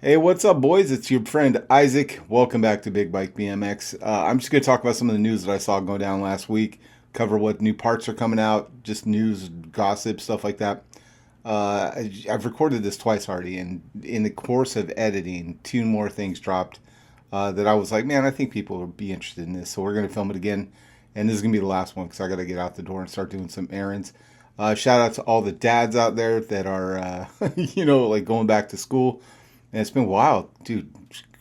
Hey, what's up, boys? It's your friend Isaac. Welcome back to Big Bike BMX. I'm just going to talk about some of the news that I saw go down last week, cover what new parts are coming out, just news, gossip, stuff like that. I've recorded this twice already, and in the course of editing, two more things dropped that I was like, man, I think people would be interested in this. So we're going to film it again, and this is going to be the last one because I got to get out the door and start doing some errands. Shout out to all the dads out there that are, like going back to school. And it's been wild, dude.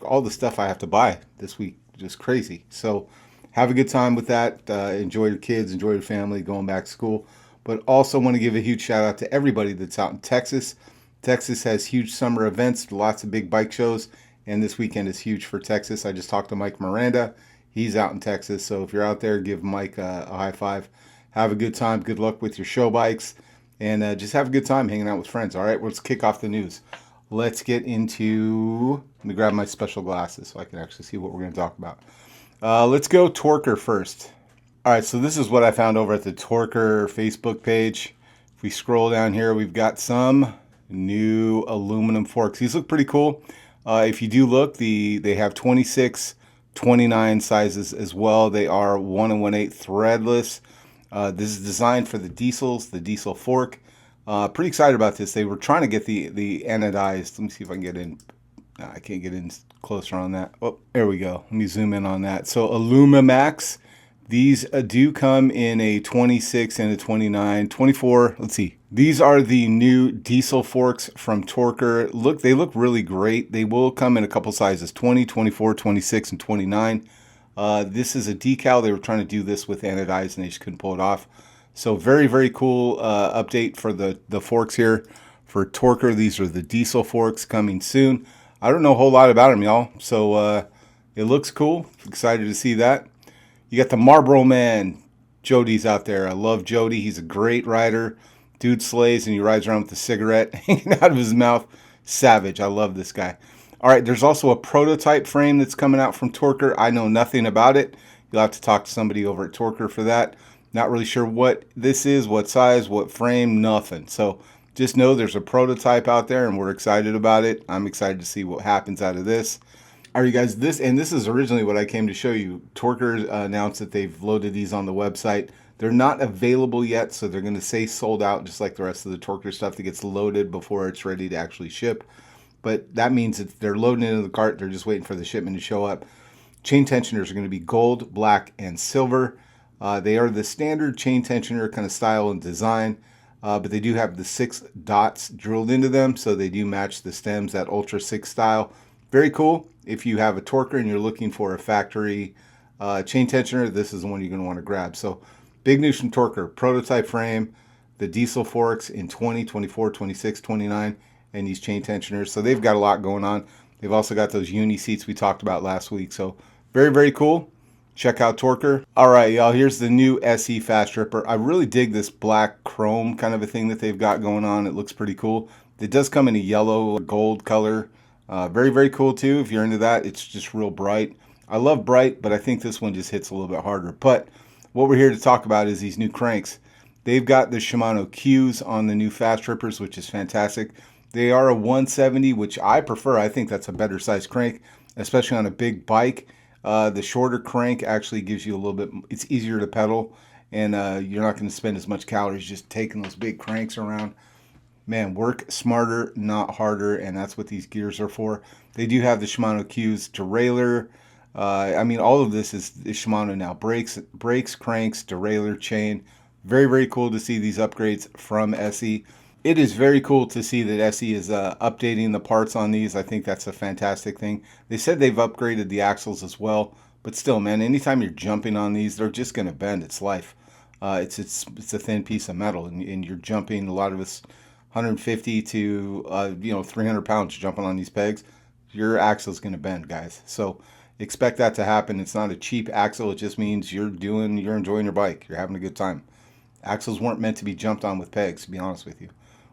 All the stuff I have to buy this week, just crazy. So have a good time with that. Enjoy your kids, enjoy your family going back to school. But also want to give a huge shout out to everybody that's out in Texas. Texas has huge summer events, lots of big bike shows, and this weekend is huge for Texas. I just talked to Mike Miranda. He's out in Texas, so if you're out there, give Mike a high five. Have a good time. Good luck with your show bikes, and just have a good time hanging out with friends. All right, let's kick off the news. Let's get into. Let me grab my special glasses so I can actually see what we're going to talk about. Let's go Torker first. All right, so this is what I found over at the Torker Facebook page. If we scroll down here, we've got some new aluminum forks. These look pretty cool. If you do look, they have 26, 29 sizes as well. They are 1 1/8 threadless. This is designed for the diesel fork. Pretty excited about this. They were trying to get the anodized. Let me see if I can get in. I can't get in closer on that. Oh, there we go. Let me zoom in on that. So Max. These do come in a 26 and a 29, 24. Let's see. These are the new diesel forks from Torker. They look really great. They will come in a couple sizes, 20, 24, 26, and 29. This is a decal. They were trying to do this with anodized and they just couldn't pull it off. So very, very cool update for the forks here for Torker. These are the diesel forks coming soon. I don't know a whole lot about them, y'all. So it looks cool. Excited to see that. You got the Marlboro Man. Jody's out there. I love Jody. He's a great rider. Dude slays and he rides around with a cigarette hanging out of his mouth. Savage. I love this guy. All right, there's also a prototype frame that's coming out from Torker. I know nothing about it. You'll have to talk to somebody over at Torker for that. Not really sure what this is, what size, what frame, nothing. So just know there's a prototype out there and we're excited about it. I'm excited to see what happens out of this. All right, you guys, this is originally what I came to show you. Torker announced that they've loaded these on the website. They're not available yet, so they're going to say sold out, just like the rest of the Torker stuff that gets loaded before it's ready to actually ship. But that means that they're loading into the cart. They're just waiting for the shipment to show up. Chain tensioners are going to be gold, black, and silver. They are the standard chain tensioner kind of style and design, but they do have the 6 dots drilled into them, so they do match the stems, that Ultra 6 style. Very cool. If you have a Torker and you're looking for a factory chain tensioner, this is the one you're going to want to grab. So big news from Torker. Prototype frame, the diesel forks in 20, 24, 26, 29, and these chain tensioners. So they've got a lot going on. They've also got those uni seats we talked about last week. So very, very cool. Check out Torker. All right, y'all, here's the new SE Fast Ripper. I really dig this black chrome kind of a thing that they've got going on. It looks pretty cool. It does come in a yellow gold color. Very, very cool too. If you're into that, it's just real bright. I love bright, but I think this one just hits a little bit harder. But what we're here to talk about is these new cranks. They've got the Shimano Qs on the new Fast Rippers, which is fantastic. They are a 170, which I prefer. I think that's a better size crank, especially on a big bike. The shorter crank actually gives you a little bit, it's easier to pedal, and you're not going to spend as much calories just taking those big cranks around. Man, work smarter, not harder, and that's what these gears are for. They do have the Shimano Qs derailleur. All of this is Shimano now. Brakes, cranks, derailleur, chain. Very, very cool to see these upgrades from SE. It is very cool to see that SE is updating the parts on these. I think that's a fantastic thing. They said they've upgraded the axles as well, but still, man, anytime you're jumping on these, they're just going to bend. It's life. It's a thin piece of metal, and you're jumping. A lot of us 150 to 300 pounds jumping on these pegs. Your axle is going to bend, guys. So expect that to happen. It's not a cheap axle. It just means you're enjoying your bike. You're having a good time. Axles weren't meant to be jumped on with pegs, to be honest with you.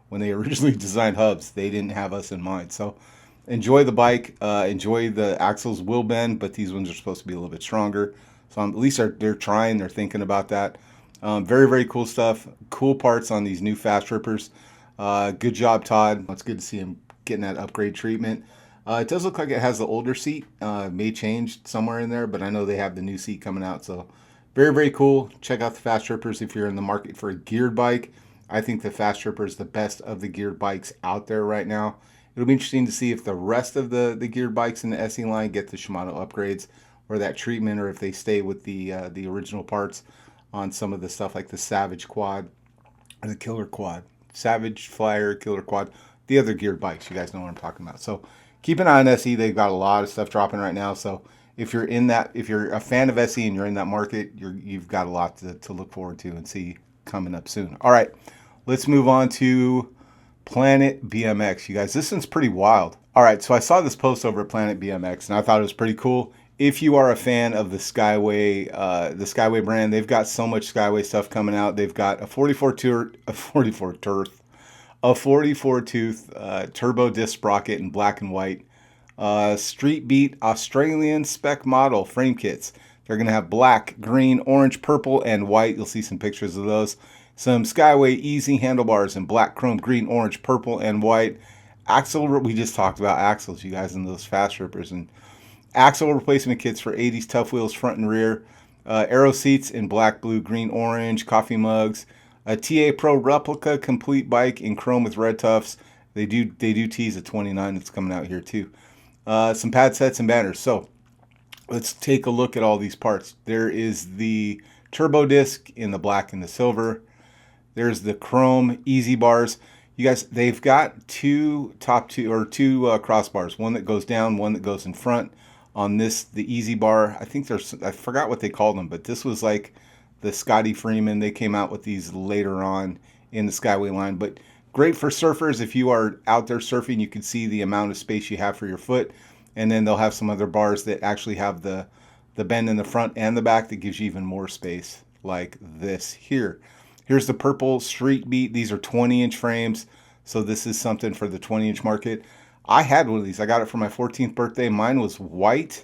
When they originally designed hubs, they didn't have us in mind. So enjoy the bike. Enjoy the axles will bend, but these ones are supposed to be a little bit stronger. So at least they're trying. They're thinking about that. Very, very cool stuff. Cool parts on these new Fast Rippers. Good job, Todd. It's good to see him getting that upgrade treatment. It does look like it has the older seat. May change somewhere in there, but I know they have the new seat coming out. So very, very cool. Check out the Fast Trippers if you're in the market for a geared bike. I think the Fast Tripper is the best of the geared bikes out there right now. It'll be interesting to see if the rest of the geared bikes in the SE line get the Shimano upgrades or that treatment, or if they stay with the original parts on some of the stuff like the Savage Quad or the Killer Quad, Savage Flyer, Killer Quad, the other geared bikes. You guys know what I'm talking about. So keep an eye on SE. They've got a lot of stuff dropping right now. So if you're in that, if you're a fan of SE and you're in that market, you've got a lot to look forward to and see coming up soon. All right, let's move on to Planet BMX. You guys, this one's pretty wild. All right, so I saw this post over at Planet BMX and I thought it was pretty cool. If you are a fan of the Skyway brand, they've got so much Skyway stuff coming out. They've got a 44 tooth turbo disc sprocket in black and white, Street Beat Australian spec model frame kits. They're going to have black, green, orange, purple, and white. You'll see some pictures of those. Some Skyway Easy handlebars in black, chrome, green, orange, purple, and white. Axle, we just talked about axles, you guys, in those Fast Rippers. And axle replacement kits for 80s tough wheels front and rear. Aero seats in black, blue, green, orange. Coffee mugs. A TA Pro replica complete bike in chrome with red tufts. They do tease a 29 that's coming out here too. Some pad sets and banners. So let's take a look at all these parts. There is the turbo disc in the black and the silver. There's the chrome easy bars. You guys, they've got two crossbars. One that goes down, one that goes in front. On this, the easy bar, I think I forgot what they called them, but this was like the Scotty Freeman. They came out with these later on in the Skyway line, but great for surfers. If you are out there surfing, you can see the amount of space you have for your foot. And then they'll have some other bars that actually have the bend in the front and the back that gives you even more space, like this here. Here's the purple Street Beat. These are 20-inch frames, so this is something for the 20-inch market. I had one of these. I got it for my 14th birthday. Mine was white,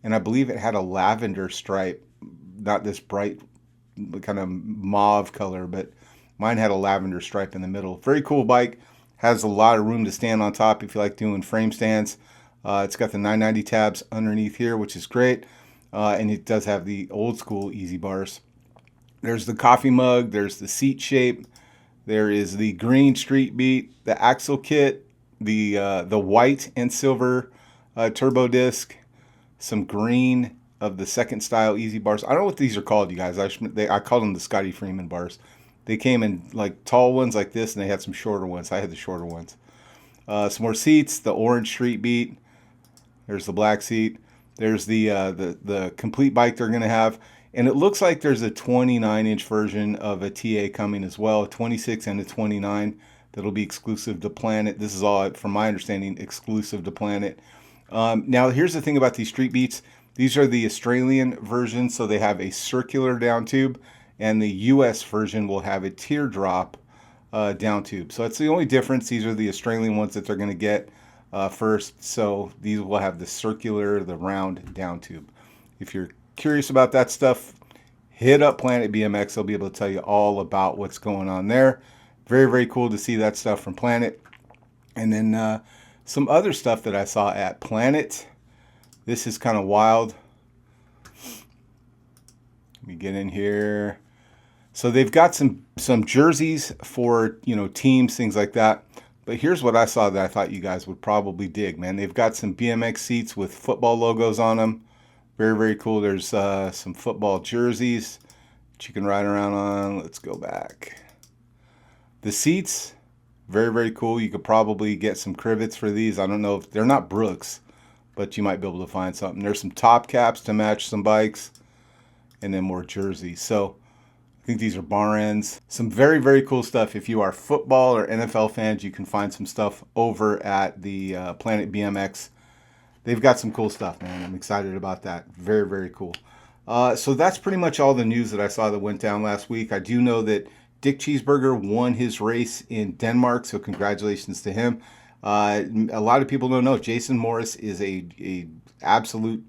and I believe it had a lavender stripe, not this bright kind of mauve color, but mine had a lavender stripe in the middle. Very cool bike. Has a lot of room to stand on top if you like doing frame stands. It's got the 990 tabs underneath here, which is great. And it does have the old school easy bars. There's the coffee mug. There's the seat shape. There is the green Street Beat, the axle kit, the white and silver turbo disc, some green of the second style easy bars. I don't know what these are called, you guys. I called them the Scotty Freeman bars. They came in like tall ones like this, and they had some shorter ones. I had the shorter ones. Some more seats, the orange Street Beat. There's the black seat. There's the complete bike they're going to have. And it looks like there's a 29-inch version of a TA coming as well, a 26 and a 29 that'll be exclusive to Planet. This is all, from my understanding, exclusive to Planet. Now, here's the thing about these Street Beats. These are the Australian version, so they have a circular down tube, and the US version will have a teardrop down tube. So that's the only difference. These are the Australian ones that they're going to get first. So these will have the circular, the round down tube. If you're curious about that stuff, hit up Planet BMX. They'll be able to tell you all about what's going on there. Very, very cool to see that stuff from Planet. And then some other stuff that I saw at Planet. This is kind of wild. Let me get in here. So they've got some jerseys for, teams, things like that. But here's what I saw that I thought you guys would probably dig, man. They've got some BMX seats with football logos on them. Very, very cool. There's some football jerseys that you can ride around on. Let's go back. The seats, very, very cool. You could probably get some crivets for these. I don't know if they're not Brooks, but you might be able to find something. There's some top caps to match some bikes, and then more jerseys. So I think these are bar ends. Some very, very cool stuff. If you are football or NFL fans, you can find some stuff over at the Planet BMX. They've got some cool stuff, man. I'm excited about that. Very, very cool. So that's pretty much all the news that I saw that went down last week. I do know that Dick Cheeseburger won his race in Denmark, so congratulations to him. A lot of people don't know Jason Morris is a absolute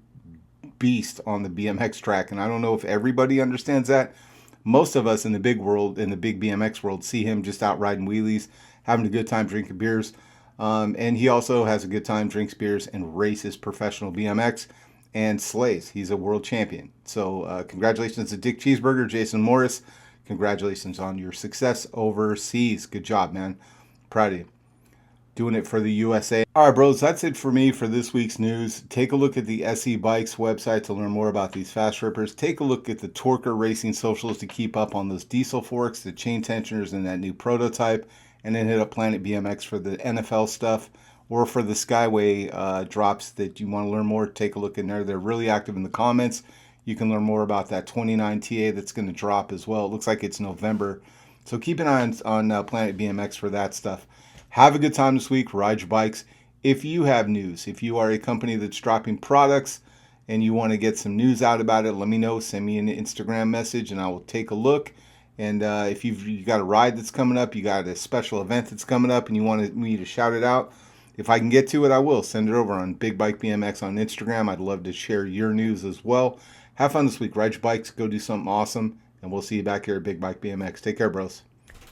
beast on the BMX track, and I don't know if everybody understands that. Most of us in the big world, in the big BMX world, see him just out riding wheelies, having a good time, drinking beers. And he also has a good time, drinks beers, and races professional BMX and slays. He's a world champion. So congratulations to Dick Cheeseburger, Jason Morris. Congratulations on your success overseas. Good job, man. Proud of you. Doing it for the USA. All right, bros, that's it for me for this week's news. Take a look at the SE Bikes website to learn more about these fast rippers. Take a look at the Torker Racing socials to keep up on those diesel forks, the chain tensioners, and that new prototype. And then hit up Planet BMX for the NFL stuff, or for the Skyway drops that you want to learn more. Take a look in there. They're really active in the comments. You can learn more about that 29 TA that's going to drop as well. It looks like it's November. So keep an eye on Planet BMX for that stuff. Have a good time this week. Ride your bikes. If you have news, if you are a company that's dropping products and you want to get some news out about it, let me know. Send me an Instagram message and I will take a look. And if you got a ride that's coming up, you got a special event that's coming up and you want me to shout it out, if I can get to it, I will. Send it over on Big Bike BMX on Instagram. I'd love to share your news as well. Have fun this week. Ride your bikes. Go do something awesome. And we'll see you back here at Big Bike BMX. Take care, bros.